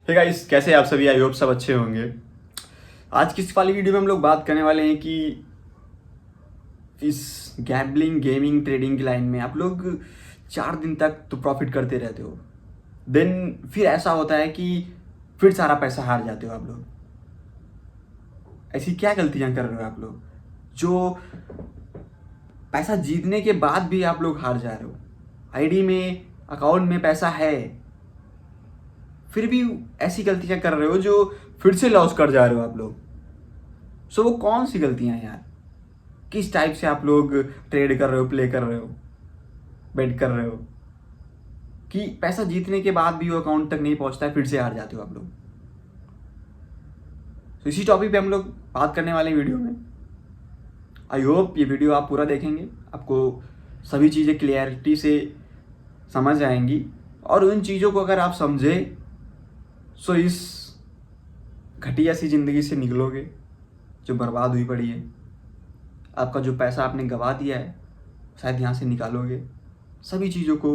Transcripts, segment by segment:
Hey guys, कैसे हैं आप सभी? आई होप सब अच्छे होंगे। आज की इस वाली वीडियो में हम लोग बात करने वाले हैं कि इस गैम्बलिंग गेमिंग ट्रेडिंग की लाइन में आप लोग 4 दिन तक तो प्रॉफिट करते रहते हो, देन फिर ऐसा होता है कि फिर सारा पैसा हार जाते हो आप लोग। ऐसी क्या गलतियां कर रहे हो आप लोग जो पैसा जीतने के बाद भी आप लोग हार जा रहे हो? आईडी में अकाउंट में पैसा है, फिर भी ऐसी गलतियां कर रहे हो जो फिर से लॉस कर जा रहे हो आप लोग। सो वो कौन सी गलतियां हैं यार? किस टाइप से आप लोग ट्रेड कर रहे हो, प्ले कर रहे हो, बेट कर रहे हो कि पैसा जीतने के बाद भी वो अकाउंट तक नहीं पहुंचता है, फिर से हार जाते हो आप लोग? तो इसी टॉपिक पे हम लोग बात करने वाले हैं वीडियो में। आई होप ये वीडियो आप पूरा देखेंगे, आपको सभी चीज़ें क्लियरिटी से समझ आएंगी, और उन चीज़ों को अगर आप समझे सो इस घटिया सी ज़िंदगी से निकलोगे जो बर्बाद हुई पड़ी है। आपका जो पैसा आपने गंवा दिया है शायद यहाँ से निकालोगे, सभी चीज़ों को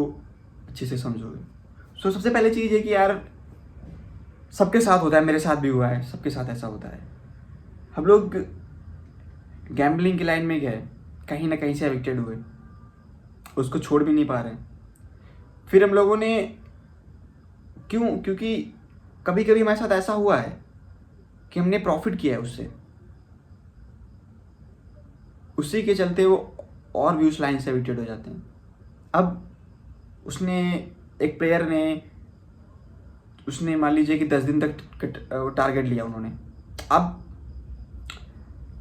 अच्छे से समझोगे। सो सबसे पहले चीज़ है कि यार सबके साथ होता है, मेरे साथ भी हुआ है, सबके साथ ऐसा होता है। हम लोग गैम्बलिंग की लाइन में गए, कहीं ना कहीं से एडिक्टेड हुए, उसको छोड़ भी नहीं पा रहे। फिर हम लोगों ने क्योंकि कभी कभी हमारे साथ ऐसा हुआ है कि हमने प्रॉफिट किया है उससे, उसी के चलते वो और भी उस लाइन से एडिक्टेड हो जाते हैं। अब उसने एक प्लेयर ने उसने मान लीजिए कि 10 दिन तक टारगेट लिया उन्होंने। अब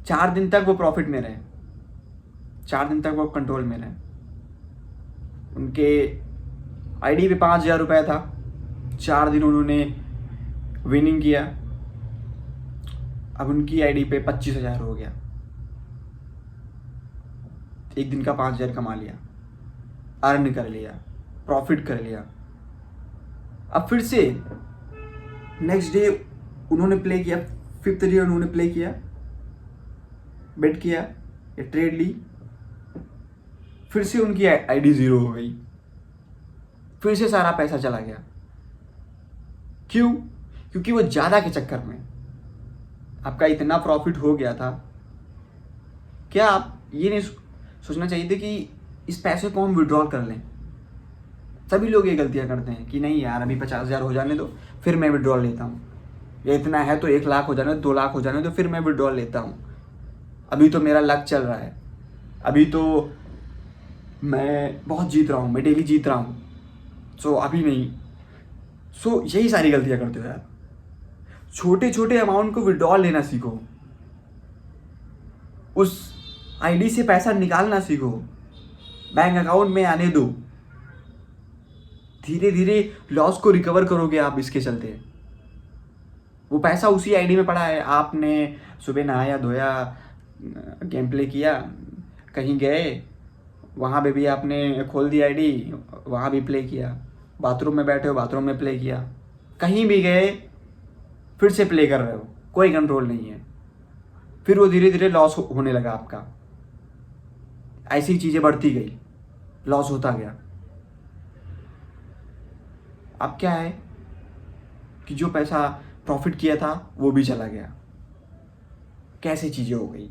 4 दिन तक वो प्रॉफिट में रहे, 4 दिन तक वो कंट्रोल में रहे। उनके आईडी पे 5,000 रुपये था, 4 दिन उन्होंने विनिंग किया। अब उनकी आईडी पे 25,000 हो गया। एक दिन का 5,000 कमा लिया, अर्न कर लिया, प्रॉफिट कर लिया। अब फिर से नेक्स्ट डे उन्होंने प्ले किया, 5th डे उन्होंने प्ले किया, बेट किया या ट्रेड ली, फिर से उनकी आईडी 0 हो गई, फिर से सारा पैसा चला गया। क्यों? क्योंकि वो ज़्यादा के चक्कर में आपका इतना प्रॉफिट हो गया था। क्या आप ये नहीं सोचना चाहिए था कि इस पैसे को हम विड्रॉल कर लें? सभी लोग ये गलतियां करते हैं कि नहीं यार अभी 50,000 हो जाने दो फिर मैं विड्रॉल लेता हूँ, या इतना है तो 1 लाख हो जाने दो, 2 लाख हो जाने दो, फिर मैं विड्रॉल लेता हूँ। अभी तो मेरा लक चल रहा है, अभी तो मैं बहुत जीत रहा हूँ, मैं डेली जीत रहा हूँ, सो अभी नहीं। सो यही सारी गलतियां करते हो यार। छोटे छोटे अमाउंट को विड्रॉल लेना सीखो, उस आईडी से पैसा निकालना सीखो, बैंक अकाउंट में आने दो। धीरे धीरे लॉस को रिकवर करोगे आप इसके चलते। वो पैसा उसी आईडी में पड़ा है, आपने सुबह नहाया धोया, गेम प्ले किया, कहीं गए वहाँ पे भी आपने खोल दी आईडी, वहाँ भी प्ले किया, बाथरूम में बैठे हो बाथरूम में प्ले किया, कहीं भी गए फिर से प्ले कर रहे हो, कोई कंट्रोल नहीं है। फिर वो धीरे धीरे लॉस होने लगा आपका, ऐसी चीज़ें बढ़ती गई, लॉस होता गया। अब क्या है कि जो पैसा प्रॉफिट किया था वो भी चला गया। कैसे चीज़ें हो गई,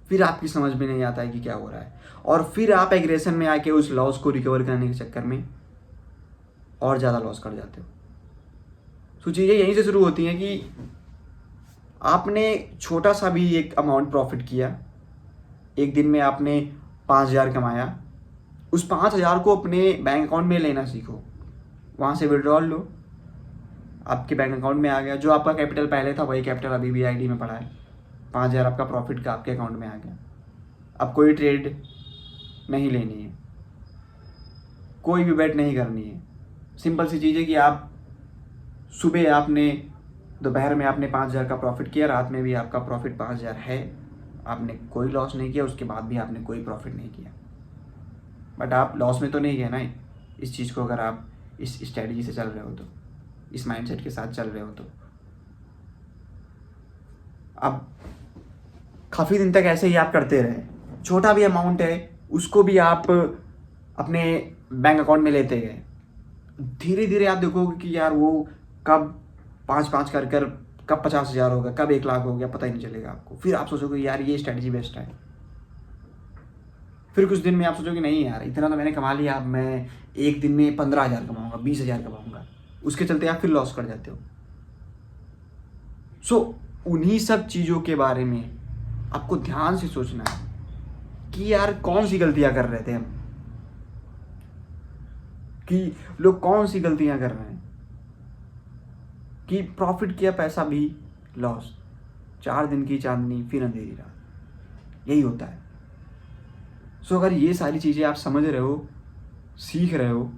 फिर आपकी समझ में नहीं आता है कि क्या हो रहा है, और फिर आप एग्रेशन में आके उस लॉस को रिकवर करने के चक्कर में और ज़्यादा लॉस कर जाते हो। तो चीज़ें यहीं से शुरू होती हैं कि आपने छोटा सा भी एक अमाउंट प्रॉफिट किया, एक दिन में आपने 5,000 कमाया, उस 5,000 को अपने बैंक अकाउंट में लेना सीखो, वहाँ से विड्रॉल लो, आपके बैंक अकाउंट में आ गया। जो आपका कैपिटल पहले था वही कैपिटल अभी भी आईडी में पड़ा है, 5,000 आपका प्रॉफिट का आपके अकाउंट में आ गया। अब कोई ट्रेड नहीं लेनी है, कोई भी बेट नहीं करनी है। सिंपल सी चीज़ है कि आप सुबह आपने दोपहर में आपने 5,000 का प्रॉफिट किया, रात में भी आपका प्रॉफिट 5,000 है, आपने कोई लॉस नहीं किया, उसके बाद भी आपने कोई प्रॉफिट नहीं किया। बट आप लॉस में तो नहीं गए ना इस चीज़ को, अगर आप इस स्ट्रैटेजी से चल रहे हो तो, इस माइंडसेट के साथ चल रहे हो तो। अब काफ़ी दिन तक ऐसे ही आप करते रहे, छोटा भी अमाउंट है उसको भी आप अपने बैंक अकाउंट में लेते गए, धीरे धीरे आप देखोगे कि यार वो कब 5-5 कर कर कब 50,000 होगा, कब 1 लाख हो गया, पता ही नहीं चलेगा आपको। फिर आप सोचोगे यार ये स्ट्रैटेजी बेस्ट है। फिर कुछ दिन में आप सोचोगे नहीं यार इतना तो मैंने कमा लिया, अब मैं एक दिन में 15,000 कमाऊंगा, 20,000 कमाऊंगा, उसके चलते आप फिर लॉस कर जाते हो। सो उन्हीं सब चीज़ों के बारे में आपको ध्यान से सोचना है कि यार कौन सी गलतियां कर रहे थे हम, कि लोग कौन सी गलतियां कर रहे हैं कि प्रॉफिट किया पैसा भी लॉस, 4 दिन की चांदनी फिर अंधेरी रात, यही होता है। सो अगर ये सारी चीज़ें आप समझ रहे हो, सीख रहे हो,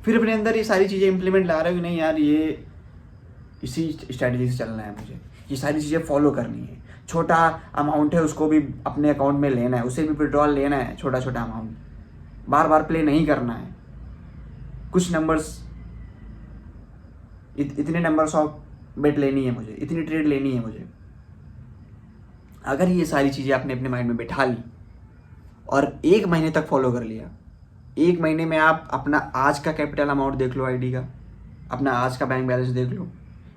फिर अपने अंदर ये सारी चीज़ें इंप्लीमेंट ला रहे हो कि नहीं यार ये इसी स्ट्रैटेजी से चलना है, मुझे ये सारी चीज़ें फॉलो करनी है, छोटा अमाउंट है उसको भी अपने अकाउंट में लेना है, उसे भी विड्रॉल लेना है, छोटा छोटा अमाउंट, बार बार प्ले नहीं करना है, कुछ नंबर्स, इतने नंबर्स ऑफ बेट लेनी है मुझे, इतनी ट्रेड लेनी है मुझे। अगर ये सारी चीज़ें आपने अपने माइंड में बैठा ली और 1 महीने तक फॉलो कर लिया, 1 महीने में आप अपना आज का कैपिटल अमाउंट देख लो आईडी का, अपना आज का बैंक बैलेंस देख लो,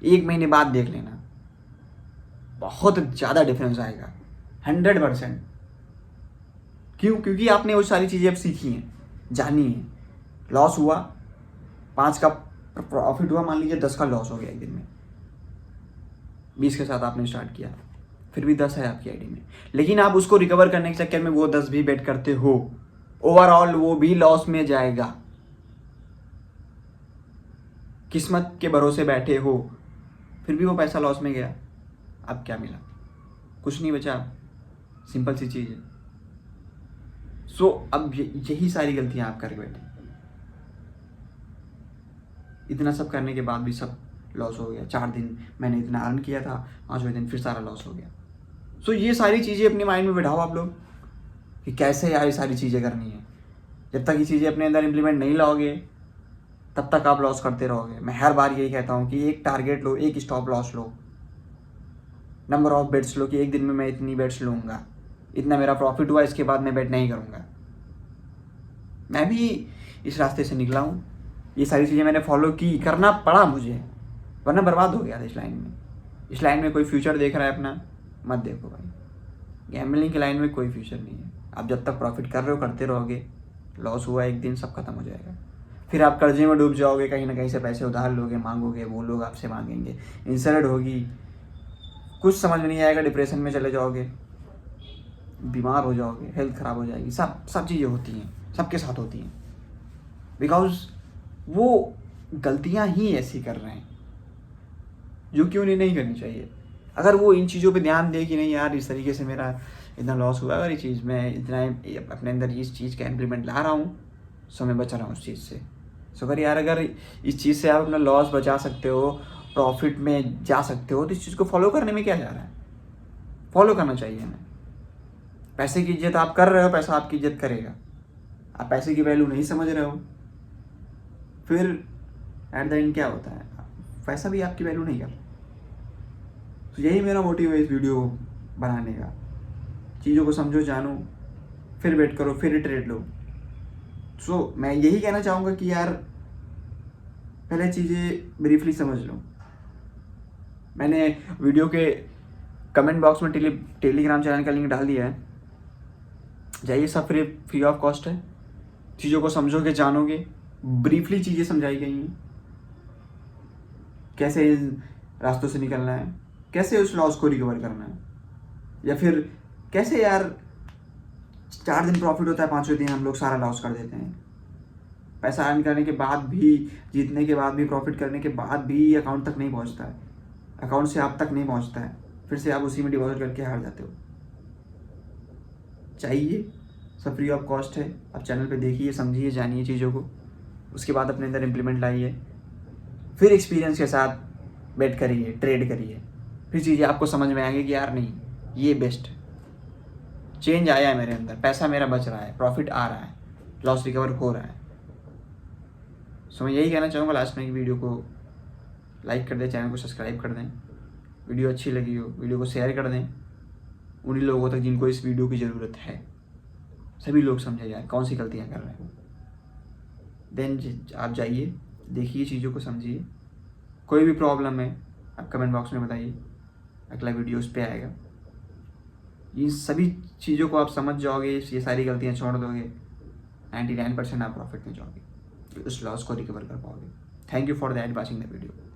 1 महीने बाद देख लेना, बहुत ज़्यादा डिफरेंस आएगा, 100%। क्यों? क्योंकि आपने वो सारी चीज़ें अब सीखी हैं, जानी है। लॉस हुआ, 5 का प्रॉफिट हुआ, मान लीजिए 10 का लॉस हो गया एक दिन में, 20 के साथ आपने स्टार्ट किया, फिर भी 10 है आपकी आईडी में, लेकिन आप उसको रिकवर करने के चक्कर में वो 10 भी बेट करते हो, ओवरऑल वो भी लॉस में जाएगा। किस्मत के भरोसे बैठे हो, फिर भी वो पैसा लॉस में गया, अब क्या मिला? कुछ नहीं बचा। सिंपल सी चीज़ है। सो अब यही सारी गलतियां आप करके बैठे, इतना सब करने के बाद भी सब लॉस हो गया। 4 दिन मैंने इतना अर्न किया था, 5वें दिन फिर सारा लॉस हो गया। सो ये सारी चीज़ें अपने माइंड में बैठाओ आप लोग कि कैसे यार ये सारी चीज़ें करनी है। जब तक ये चीज़ें अपने अंदर इम्प्लीमेंट नहीं लाओगे तब तक आप लॉस करते रहोगे। मैं हर बार यही कहता हूँ कि एक टारगेट लो, एक स्टॉप लॉस लो, नंबर ऑफ बेट्स लो कि एक दिन में मैं इतनी बेट्स लूँगा, इतना मेरा प्रॉफिट हुआ, इसके बाद मैं बेट नहीं करूँगा। मैं भी इस रास्ते से निकला हूँ, ये सारी चीज़ें मैंने फॉलो की, करना पड़ा मुझे, वरना बर्बाद हो गया था इस लाइन में। इस लाइन में कोई फ्यूचर देख रहा है अपना, मत देखो भाई। गैम्बलिंग की लाइन में कोई फ्यूचर नहीं है। आप जब तक प्रॉफिट कर रहे हो करते रहोगे, लॉस हुआ एक दिन सब खत्म हो जाएगा, फिर आप कर्जे में डूब जाओगे, कहीं ना कहीं से पैसे उधार लोगे, मांगोगे, वो लोग आपसे मांगेंगे, इंसल्ट होगी, कुछ समझ में नहीं आएगा, डिप्रेशन में चले जाओगे, बीमार हो जाओगे, हेल्थ ख़राब हो जाएगी। सब चीज़ें होती हैं, सबके साथ होती हैं, बिकॉज वो गलतियाँ ही ऐसी कर रहे हैं जो कि उन्हें नहीं करनी चाहिए। अगर वो इन चीज़ों पे ध्यान दे कि नहीं यार इस तरीके से मेरा इतना लॉस हुआ, अगर ये चीज़ मैं इतना अपने अंदर इस चीज़ का इम्प्लीमेंट ला रहा हूँ, सो मैं बचा रहा हूँ उस चीज़ से। सो अगर यार अगर इस चीज़ से आप अपना लॉस बचा सकते हो, प्रॉफिट में जा सकते हो, तो इस चीज़ को फॉलो करने में क्या जा रहा है? फॉलो करना चाहिए हमें। पैसे की इज्जत आप कर रहे हो, पैसा आपकी इज्जत करेगा। आप पैसे की वैल्यू नहीं समझ रहे हो, फिर एट द एंड क्या होता है? पैसा भी आपकी वैल्यू नहीं करता। तो यही मेरा मोटिव है इस वीडियो बनाने का। चीज़ों को समझो, जानो, फिर वेट करो, फिर ट्रेड लो। सो मैं यही कहना चाहूँगा कि यार पहले चीज़ें ब्रीफली समझ लो। मैंने वीडियो के कमेंट बॉक्स में टेलीग्राम चैनल का लिंक डाल दिया है, जाइए, सब फ्री ऑफ कॉस्ट है। चीज़ों को समझोगे, जानोगे, ब्रीफली चीज़ें समझाई गई हैं, कैसे इन रास्तों से निकलना है, कैसे उस लॉस को रिकवर करना है, या फिर कैसे यार 4 दिन प्रॉफिट होता है, 5वें दिन हम लोग सारा लॉस कर देते हैं। पैसा अर्न करने के बाद भी, जीतने के बाद भी, प्रॉफिट करने के बाद भी अकाउंट तक नहीं पहुंचता है, अकाउंट से आप तक नहीं पहुंचता है, फिर से आप उसी में डिपॉजिट करके हार जाते हो। चाहिए, सब फ्री ऑफ कॉस्ट है। आप चैनल पे देखिए, समझिए, जानिए चीज़ों को, उसके बाद अपने अंदर इम्प्लीमेंट लाइए, फिर एक्सपीरियंस के साथ बेट करिए, ट्रेड करिए, फिर चीज़ें आपको समझ में आएंगी कि यार नहीं ये बेस्ट है। चेंज आया है मेरे अंदर, पैसा मेरा बच रहा है, प्रॉफिट आ रहा है, लॉस रिकवर हो रहा है। सो मैं यही कहना चाहूँगा लास्ट में कि वीडियो को लाइक कर दें, चैनल को सब्सक्राइब कर दें, वीडियो अच्छी लगी हो वीडियो को शेयर कर दें उन्हीं लोगों तक जिनको इस वीडियो की ज़रूरत है। सभी लोग समझे यार कौन सी गलतियाँ कर रहे हैं। देन आप जाइए, देखिए चीज़ों को, समझिए। कोई भी प्रॉब्लम है आप कमेंट बॉक्स में बताइए, अगला वीडियो उस पर आएगा। इन सभी चीज़ों को आप समझ जाओगे, ये सारी गलतियाँ छोड़ दोगे, 99% आप प्रॉफिट में जाओगे, उस लॉस को रिकवर कर पाओगे। Thank you for that watching the video.